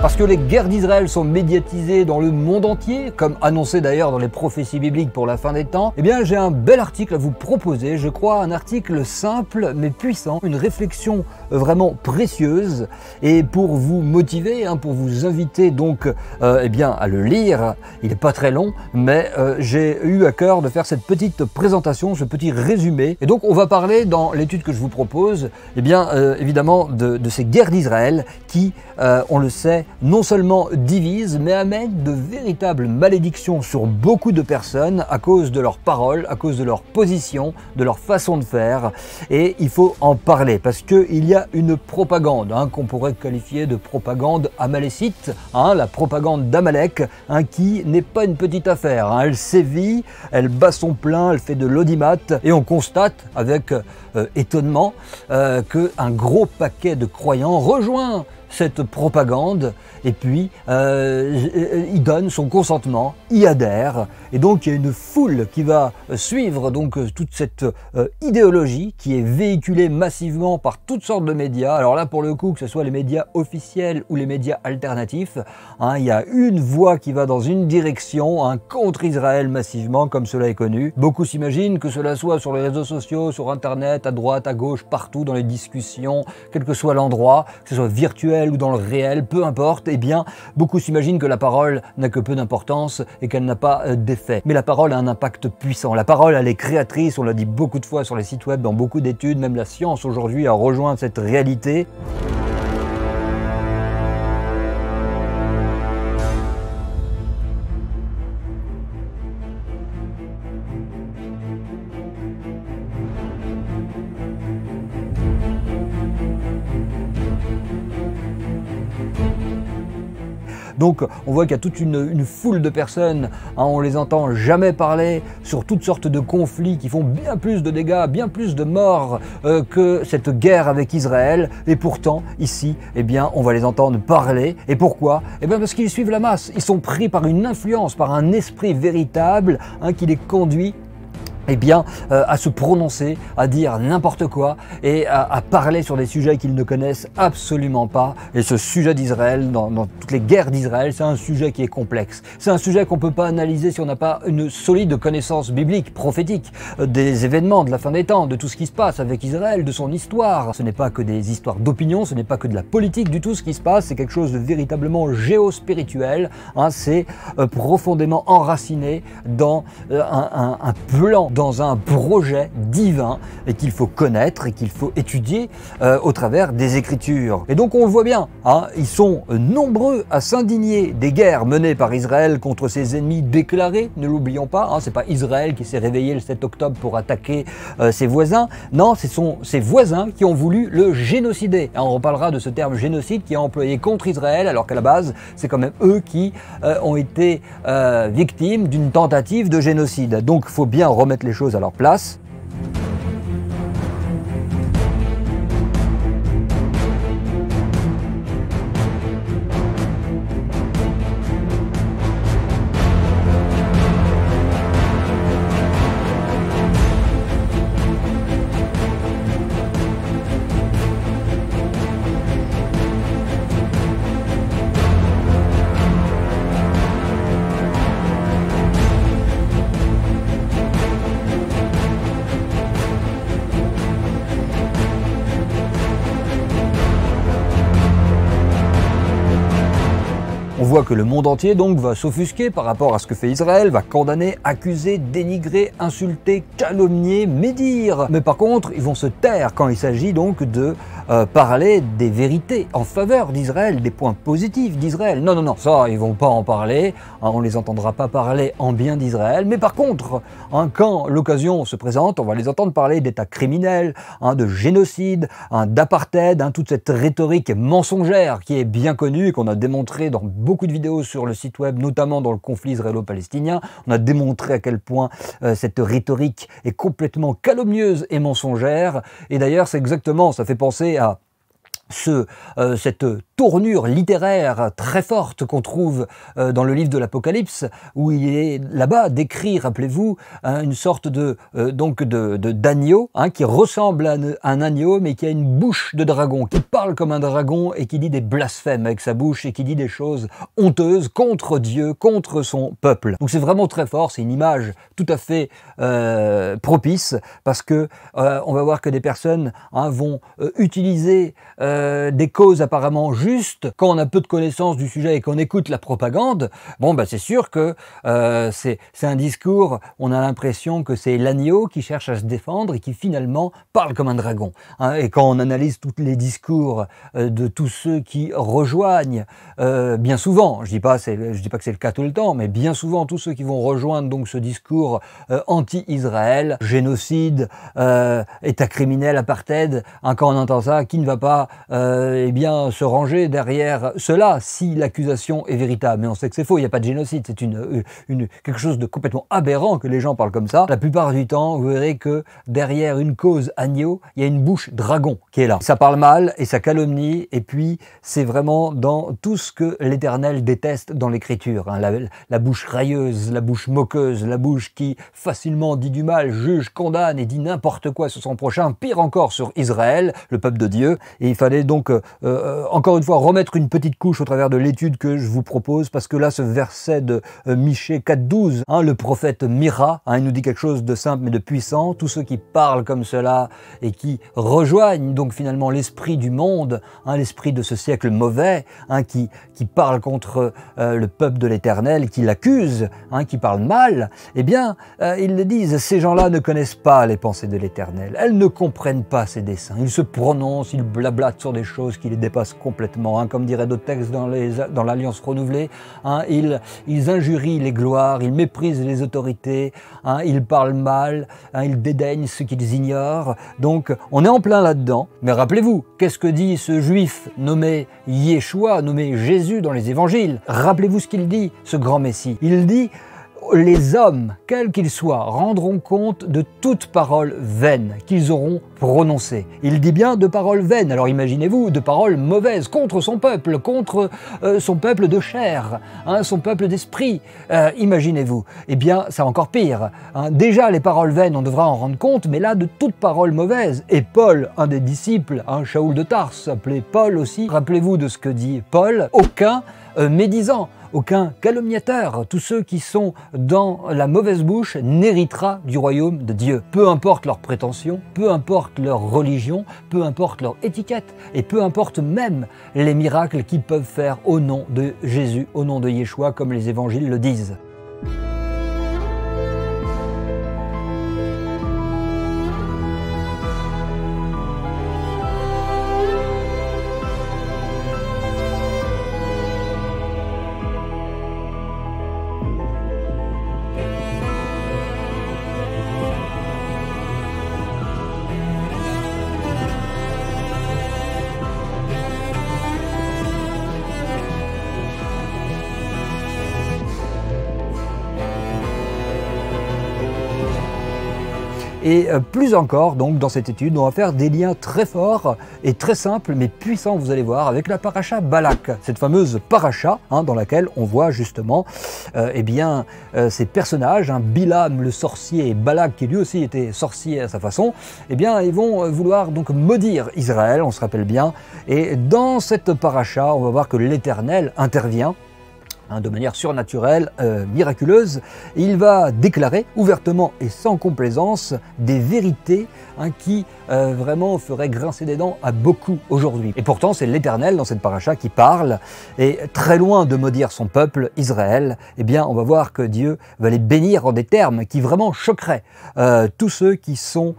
Parce que les guerres d'Israël sont médiatisées dans le monde entier, comme annoncé d'ailleurs dans les prophéties bibliques pour la fin des temps, eh bien j'ai un bel article à vous proposer, je crois un article simple mais puissant, une réflexion vraiment précieuse, et pour vous motiver, pour vous inviter donc eh bien à le lire. Il n'est pas très long, mais j'ai eu à cœur de faire cette petite présentation, ce petit résumé. Et donc on va parler dans l'étude que je vous propose, eh bien évidemment de ces guerres d'Israël qui, on le sait, non seulement divisent, mais amènent de véritables malédictions sur beaucoup de personnes à cause de leurs paroles, à cause de leur position, de leur façon de faire. Et il faut en parler parce qu'il y a une propagande qu'on pourrait qualifier de propagande amalécite, la propagande d'Amalek, qui n'est pas une petite affaire. Elle sévit, elle bat son plein, elle fait de l'audimat, et on constate avec étonnement qu'un gros paquet de croyants rejoint cette propagande, et puis il donne son consentement, y adhère, et donc il y a une foule qui va suivre donc toute cette idéologie qui est véhiculée massivement par toutes sortes de médias. Alors là, pour le coup, que ce soit les médias officiels ou les médias alternatifs, il y a une voix qui va dans une direction, contre Israël massivement, comme cela est connu. Beaucoup s'imaginent que cela soit sur les réseaux sociaux, sur Internet, à droite, à gauche, partout dans les discussions, quel que soit l'endroit, que ce soit virtuel ou dans le réel, peu importe, eh bien, beaucoup s'imaginent que la parole n'a que peu d'importance et qu'elle n'a pas d'effet. Mais la parole a un impact puissant. La parole, elle est créatrice, on l'a dit beaucoup de fois sur les sites web, dans beaucoup d'études, même la science aujourd'hui a rejoint cette réalité. Donc on voit qu'il y a toute une foule de personnes, on les entend jamais parler sur toutes sortes de conflits qui font bien plus de dégâts, bien plus de morts que cette guerre avec Israël. Et pourtant, ici, eh bien, on va les entendre parler. Et pourquoi? Eh bien parce qu'ils suivent la masse. Ils sont pris par une influence, par un esprit véritable qui les conduit eh bien, à se prononcer, à dire n'importe quoi et à parler sur des sujets qu'ils ne connaissent absolument pas. Et ce sujet d'Israël, dans toutes les guerres d'Israël, c'est un sujet qui est complexe. C'est un sujet qu'on ne peut pas analyser si on n'a pas une solide connaissance biblique, prophétique, des événements de la fin des temps, de tout ce qui se passe avec Israël, de son histoire. Ce n'est pas que des histoires d'opinion, ce n'est pas que de la politique du tout ce qui se passe, c'est quelque chose de véritablement géospirituel. C'est profondément enraciné dans un plan, dans un projet divin et qu'il faut connaître et qu'il faut étudier au travers des Écritures. Et donc on le voit bien, ils sont nombreux à s'indigner des guerres menées par Israël contre ses ennemis déclarés, ne l'oublions pas, c'est pas Israël qui s'est réveillé le 7 octobre pour attaquer ses voisins, non, ce sont ses voisins qui ont voulu le génocider. Et on reparlera de ce terme génocide qui est employé contre Israël, alors qu'à la base, c'est quand même eux qui ont été victimes d'une tentative de génocide. Donc il faut bien remettre les choses à leur place. On voit que le monde entier donc va s'offusquer par rapport à ce que fait Israël, va condamner, accuser, dénigrer, insulter, calomnier, médire. Mais par contre, ils vont se taire quand il s'agit donc de parler des vérités en faveur d'Israël, des points positifs d'Israël. Non, non, non, ça, ils vont pas en parler, on les entendra pas parler en bien d'Israël, mais par contre, quand l'occasion se présente, on va les entendre parler d'états criminels, de génocide, d'apartheid, toute cette rhétorique mensongère qui est bien connue et qu'on a démontré dans beaucoup de vidéos sur le site web, notamment dans le conflit israélo-palestinien. On a démontré à quel point cette rhétorique est complètement calomnieuse et mensongère. Et d'ailleurs, c'est exactement, ça fait penser à cette tournure littéraire très forte qu'on trouve dans le livre de l'Apocalypse, où il est là-bas décrit, rappelez-vous, une sorte d'agneau, qui ressemble à un agneau, mais qui a une bouche de dragon, qui parle comme un dragon et qui dit des blasphèmes avec sa bouche et qui dit des choses honteuses contre Dieu, contre son peuple. Donc c'est vraiment très fort, c'est une image tout à fait propice, parce que on va voir que des personnes vont utiliser des causes apparemment justes. Quand on a peu de connaissances du sujet et qu'on écoute la propagande, bon c'est sûr que c'est un discours, on a l'impression que c'est l'agneau qui cherche à se défendre et qui finalement parle comme un dragon. Et quand on analyse tous les discours de tous ceux qui rejoignent, bien souvent, je dis pas que c'est le cas tout le temps, mais bien souvent tous ceux qui vont rejoindre donc ce discours anti-Israël, génocide, état criminel, apartheid, quand on entend ça, qui ne va pas se ranger derrière cela si l'accusation est véritable. Mais on sait que c'est faux, il n'y a pas de génocide, c'est quelque chose de complètement aberrant que les gens parlent comme ça. La plupart du temps, vous verrez que derrière une cause agneau, il y a une bouche dragon qui est là. Ça parle mal et ça calomnie, et puis c'est vraiment dans tout ce que l'Éternel déteste dans l'Écriture. La bouche railleuse, la bouche moqueuse, la bouche qui facilement dit du mal, juge, condamne et dit n'importe quoi sur son prochain, pire encore sur Israël, le peuple de Dieu. Et il fallait donc encore une fois remettre une petite couche au travers de l'étude que je vous propose, parce que là ce verset de Michée 4.12, le prophète Mira, il nous dit quelque chose de simple mais de puissant. Tous ceux qui parlent comme cela et qui rejoignent donc finalement l'esprit du monde, l'esprit de ce siècle mauvais, qui parle contre le peuple de l'Éternel, qui l'accuse, qui parle mal, eh bien ils le disent, ces gens-là ne connaissent pas les pensées de l'Éternel, elles ne comprennent pas ses desseins, ils se prononcent, ils blablatent sur des choses qui les dépassent complètement, comme dirait d'autres textes dans l'Alliance renouvelée, ils injurient les gloires, ils méprisent les autorités, ils parlent mal, ils dédaignent ce qu'ils ignorent. Donc on est en plein là-dedans. Mais rappelez-vous, qu'est-ce que dit ce juif nommé Yeshua, nommé Jésus dans les évangiles? Rappelez-vous ce qu'il dit, ce grand Messie. Il dit: les hommes, quels qu'ils soient, rendront compte de toute parole vaine qu'ils auront prononcée. Il dit bien de paroles vaines, alors imaginez-vous, de paroles mauvaises contre son peuple de chair, son peuple d'esprit. Imaginez-vous. Eh bien, c'est encore pire. Déjà, les paroles vaines, on devra en rendre compte, mais là, de toute parole mauvaise. Et Paul, un des disciples, Shaoul de Tarse, appelé Paul aussi, rappelez-vous de ce que dit Paul: aucun médisant, aucun calomniateur, tous ceux qui sont dans la mauvaise bouche n'héritera du royaume de Dieu. Peu importe leurs prétentions, peu importe leur religion, peu importe leur étiquette, et peu importe même les miracles qu'ils peuvent faire au nom de Jésus, au nom de Yeshua, comme les évangiles le disent. Et plus encore, donc, dans cette étude, on va faire des liens très forts et très simples, mais puissants, vous allez voir, avec la paracha Balak, cette fameuse paracha dans laquelle on voit justement ces personnages, Bilam le sorcier et Balak qui lui aussi était sorcier à sa façon, ils vont vouloir donc maudire Israël, on se rappelle bien, et dans cette paracha, on va voir que l'Éternel intervient de manière surnaturelle, miraculeuse. Il va déclarer ouvertement et sans complaisance des vérités qui vraiment feraient grincer des dents à beaucoup aujourd'hui. Et pourtant, c'est l'Éternel dans cette paracha qui parle, et très loin de maudire son peuple, Israël, on va voir que Dieu va les bénir en des termes qui vraiment choqueraient tous ceux qui sont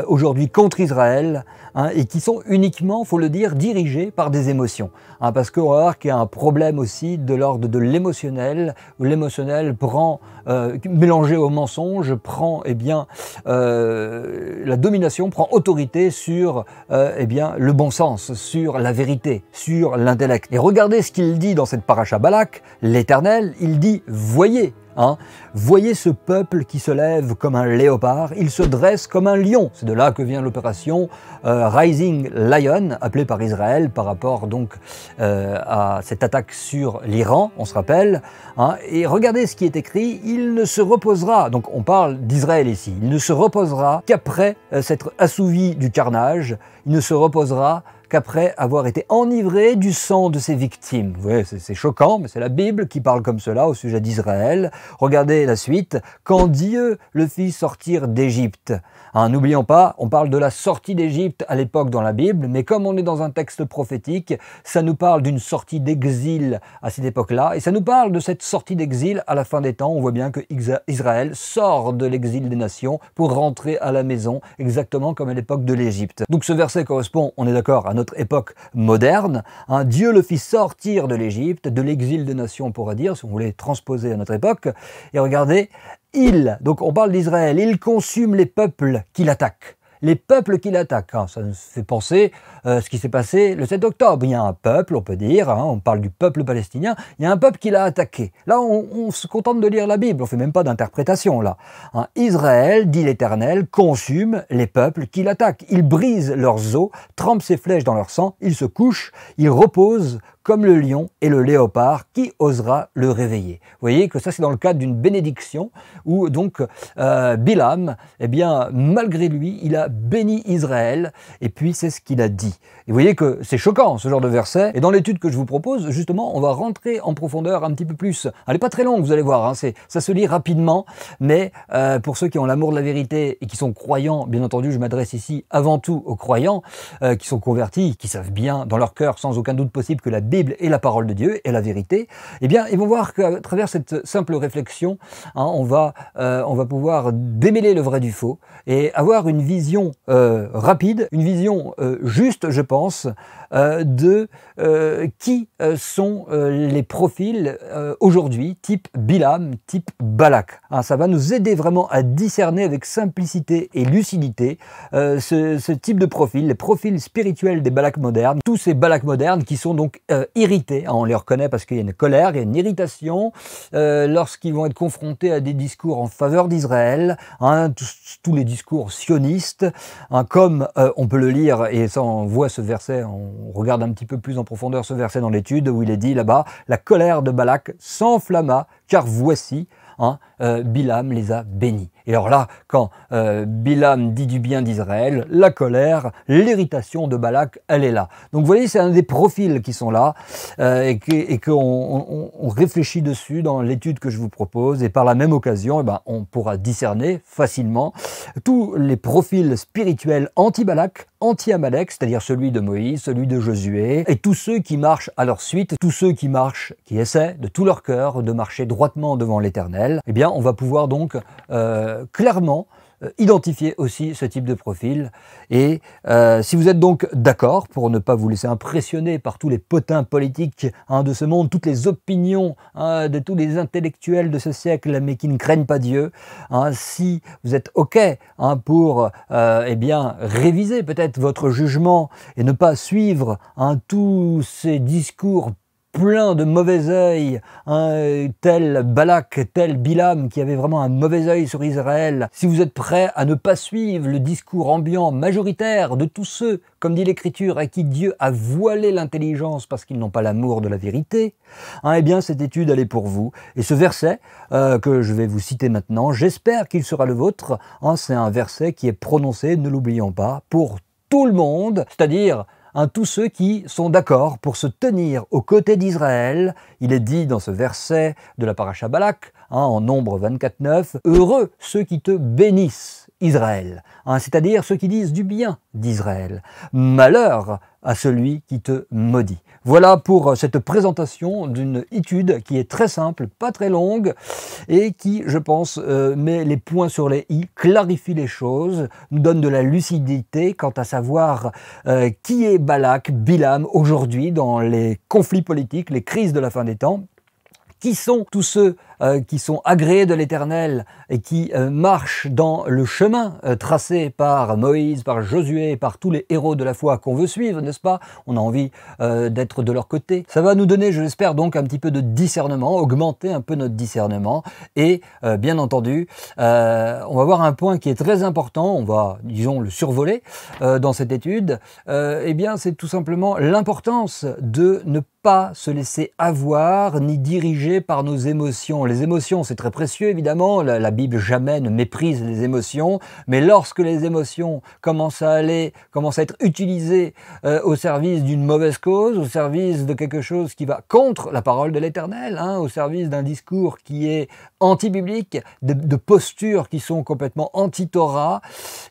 aujourd'hui contre Israël, et qui sont uniquement, faut le dire, dirigés par des émotions. Parce qu'on va voir qu'il y a un problème aussi de l'ordre de l'émotionnel, où l'émotionnel prend, mélangé au mensonge, prend la domination, prend autorité sur le bon sens, sur la vérité, sur l'intellect. Et regardez ce qu'il dit dans cette paracha Balak, l'Éternel, il dit « voyez ». hein. Voyez ce peuple qui se lève comme un léopard, il se dresse comme un lion. C'est de là que vient l'opération Rising Lion, appelée par Israël par rapport donc à cette attaque sur l'Iran, on se rappelle. Hein. Et regardez ce qui est écrit, il ne se reposera, donc on parle d'Israël ici, il ne se reposera qu'après s'être assouvi du carnage, il ne se reposera qu'après avoir été enivré du sang de ses victimes. Vous voyez, c'est choquant, mais c'est la Bible qui parle comme cela au sujet d'Israël. Regardez la suite. Quand Dieu le fit sortir d'Égypte. Hein, n'oublions pas, on parle de la sortie d'Égypte à l'époque dans la Bible, mais comme on est dans un texte prophétique, ça nous parle d'une sortie d'exil à cette époque-là, et ça nous parle de cette sortie d'exil à la fin des temps. On voit bien que Israël sort de l'exil des nations pour rentrer à la maison, exactement comme à l'époque de l'Égypte. Donc ce verset correspond, on est d'accord, à notre époque moderne. Hein, Dieu le fit sortir de l'Égypte, de l'exil des nations, on pourrait dire, si on voulait transposer à notre époque. Et regardez, donc on parle d'Israël, il consume les peuples qui l'attaquent. Les peuples qui l'attaquent, hein, ça nous fait penser ce qui s'est passé le 7 octobre. Il y a un peuple, on peut dire, hein, on parle du peuple palestinien, il y a un peuple qui l'a attaqué. Là, on se contente de lire la Bible, on ne fait même pas d'interprétation là. Hein, Israël, dit l'Éternel, consume les peuples qui l'attaquent. Il brise leurs os, trempe ses flèches dans leur sang, il se couche, il repose comme le lion et le léopard, qui osera le réveiller. Vous voyez que ça, c'est dans le cadre d'une bénédiction, où donc Bilam, eh bien, malgré lui, il a béni Israël, et puis c'est ce qu'il a dit. Et vous voyez que c'est choquant, ce genre de verset, et dans l'étude que je vous propose, justement, on va rentrer en profondeur un petit peu plus. Elle n'est pas très longue, vous allez voir, hein, ça se lit rapidement, mais pour ceux qui ont l'amour de la vérité et qui sont croyants, bien entendu, je m'adresse ici avant tout aux croyants, qui sont convertis, qui savent bien dans leur cœur, sans aucun doute possible, que la Bible est la parole de Dieu et la vérité, eh bien, ils vont voir qu'à travers cette simple réflexion, hein, on va pouvoir démêler le vrai du faux et avoir une vision rapide, une vision juste, je pense, de qui sont les profils aujourd'hui, type Bilam, type Balak. Hein, ça va nous aider vraiment à discerner avec simplicité et lucidité ce type de profil, les profils spirituels des Balak modernes, tous ces Balak modernes qui sont donc irrités, hein, on les reconnaît parce qu'il y a une colère, il y a une irritation lorsqu'ils vont être confrontés à des discours en faveur d'Israël, hein, tous les discours sionistes, hein, comme on peut le lire, et ça on voit ce verset, on regarde un petit peu plus en profondeur ce verset dans l'étude où il est dit là-bas, la colère de Balak s'enflamma, car voici, hein, Bilam les a bénis. Et alors là, quand Bilam dit du bien d'Israël, la colère, l'irritation de Balak, elle est là. Donc vous voyez, c'est un des profils qui sont là et qu'on réfléchit dessus dans l'étude que je vous propose. Et par la même occasion, eh ben, on pourra discerner facilement tous les profils spirituels anti-Balak, anti-Amalek, c'est-à-dire celui de Moïse, celui de Josué, et tous ceux qui marchent à leur suite, tous ceux qui marchent, qui essaient de tout leur cœur de marcher droitement devant l'Éternel, eh bien on va pouvoir donc clairement identifier aussi ce type de profil. Et si vous êtes donc d'accord, pour ne pas vous laisser impressionner par tous les potins politiques, hein, de ce monde, toutes les opinions, hein, de tous les intellectuels de ce siècle, mais qui ne craignent pas Dieu, hein, si vous êtes OK, hein, pour eh bien réviser peut-être votre jugement et ne pas suivre, hein, tous ces discours plein de mauvais œil, hein, tel Balak, tel Bilam qui avait vraiment un mauvais œil sur Israël, si vous êtes prêt à ne pas suivre le discours ambiant majoritaire de tous ceux, comme dit l'Écriture, à qui Dieu a voilé l'intelligence parce qu'ils n'ont pas l'amour de la vérité, hein, eh bien cette étude elle est pour vous. Et ce verset que je vais vous citer maintenant, j'espère qu'il sera le vôtre, hein, c'est un verset qui est prononcé, ne l'oublions pas, pour tout le monde, c'est-à-dire tous ceux qui sont d'accord pour se tenir aux côtés d'Israël. Il est dit dans ce verset de la paracha Balak, hein, en Nombre 24:9, « Heureux ceux qui te bénissent, Israël, hein, c'est-à-dire ceux qui disent du bien d'Israël. Malheur à celui qui te maudit. » Voilà pour cette présentation d'une étude qui est très simple, pas très longue, et qui, je pense, met les points sur les i, clarifie les choses, nous donne de la lucidité quant à savoir qui est Balak, Bilam aujourd'hui dans les conflits politiques, les crises de la fin des temps. Qui sont tous ceux qui sont agréés de l'Éternel et qui marchent dans le chemin tracé par Moïse, par Josué, par tous les héros de la foi qu'on veut suivre, n'est-ce pas? On a envie d'être de leur côté. Ça va nous donner, je l'espère, donc un petit peu de discernement, augmenter un peu notre discernement. Et bien entendu, on va voir un point qui est très important, on va, disons, le survoler dans cette étude. Eh bien, c'est tout simplement l'importance de ne pas se laisser avoir ni diriger par nos émotions. Les émotions, c'est très précieux évidemment, la Bible jamais ne méprise les émotions, mais lorsque les émotions commencent à être utilisées au service d'une mauvaise cause, au service de quelque chose qui va contre la parole de l'Éternel, au service d'un discours qui est anti-biblique, de postures qui sont complètement anti-Torah,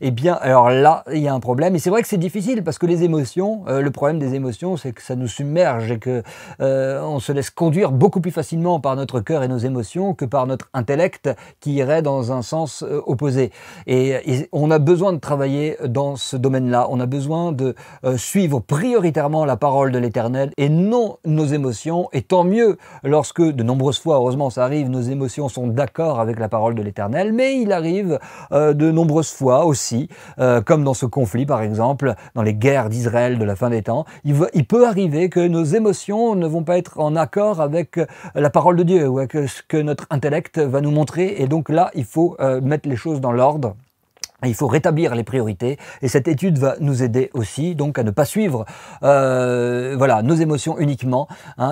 eh bien, alors là, il y a un problème. Et c'est vrai que c'est difficile parce que les émotions, le problème des émotions, c'est que ça nous submerge et que on se laisse conduire beaucoup plus facilement par notre cœur et nos émotions que par notre intellect qui irait dans un sens opposé. Et on a besoin de travailler dans ce domaine-là. On a besoin de suivre prioritairement la parole de l'Éternel et non nos émotions. Et tant mieux lorsque, de nombreuses fois, heureusement ça arrive, nos émotions sont d'accord avec la parole de l'Éternel, mais il arrive de nombreuses fois aussi, comme dans ce conflit par exemple, dans les guerres d'Israël de la fin des temps, il peut arriver que nos émotions ne vont pas être en accord avec la parole de Dieu ou avec ce que notre intellect va nous montrer. Et donc là, il faut mettre les choses dans l'ordre. Il faut rétablir les priorités et cette étude va nous aider aussi donc à ne pas suivre voilà, nos émotions uniquement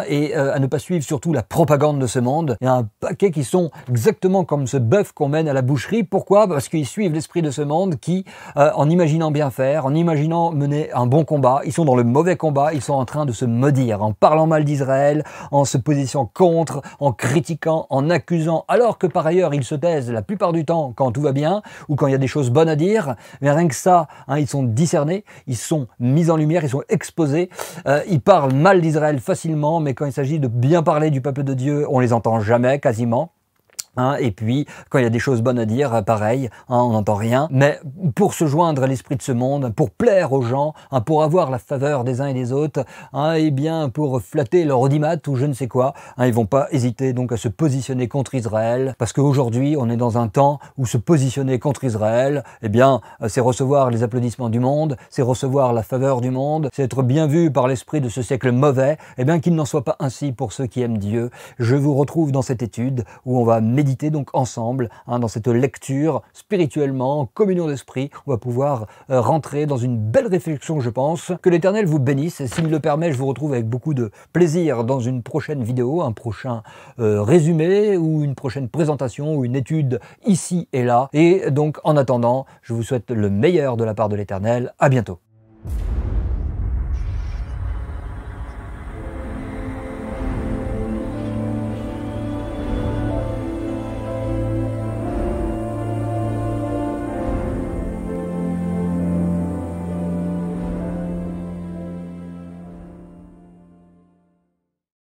et à ne pas suivre surtout la propagande de ce monde. Il y a un paquet qui sont exactement comme ce bœuf qu'on mène à la boucherie. Pourquoi? Parce qu'ils suivent l'esprit de ce monde qui, en imaginant bien faire, en imaginant mener un bon combat, ils sont dans le mauvais combat, ils sont en train de se maudire, en parlant mal d'Israël, en se positionnant contre, en critiquant, en accusant, alors que par ailleurs ils se taisent la plupart du temps quand tout va bien ou quand il y a des choses bonnes à dire, mais rien que ça, ils sont discernés, ils sont mis en lumière, ils sont exposés, ils parlent mal d'Israël facilement, mais quand il s'agit de bien parler du peuple de Dieu, on les entend jamais, quasiment. Et puis, quand il y a des choses bonnes à dire, pareil, on n'entend rien. Mais pour se joindre à l'esprit de ce monde, pour plaire aux gens, pour avoir la faveur des uns et des autres, et bien pour flatter leur audimat ou je ne sais quoi, ils vont pas hésiter donc à se positionner contre Israël, parce qu'aujourd'hui, on est dans un temps où se positionner contre Israël, eh bien, c'est recevoir les applaudissements du monde, c'est recevoir la faveur du monde, c'est être bien vu par l'esprit de ce siècle mauvais. Eh bien, qu'il n'en soit pas ainsi pour ceux qui aiment Dieu. Je vous retrouve dans cette étude où on va méditer donc ensemble dans cette lecture spirituellement, en communion d'esprit. On va pouvoir rentrer dans une belle réflexion, je pense. Que l'Éternel vous bénisse et s'il le permet, je vous retrouve avec beaucoup de plaisir dans une prochaine vidéo, un prochain résumé ou une prochaine présentation ou une étude ici et là. Et donc en attendant, je vous souhaite le meilleur de la part de l'Éternel. À bientôt.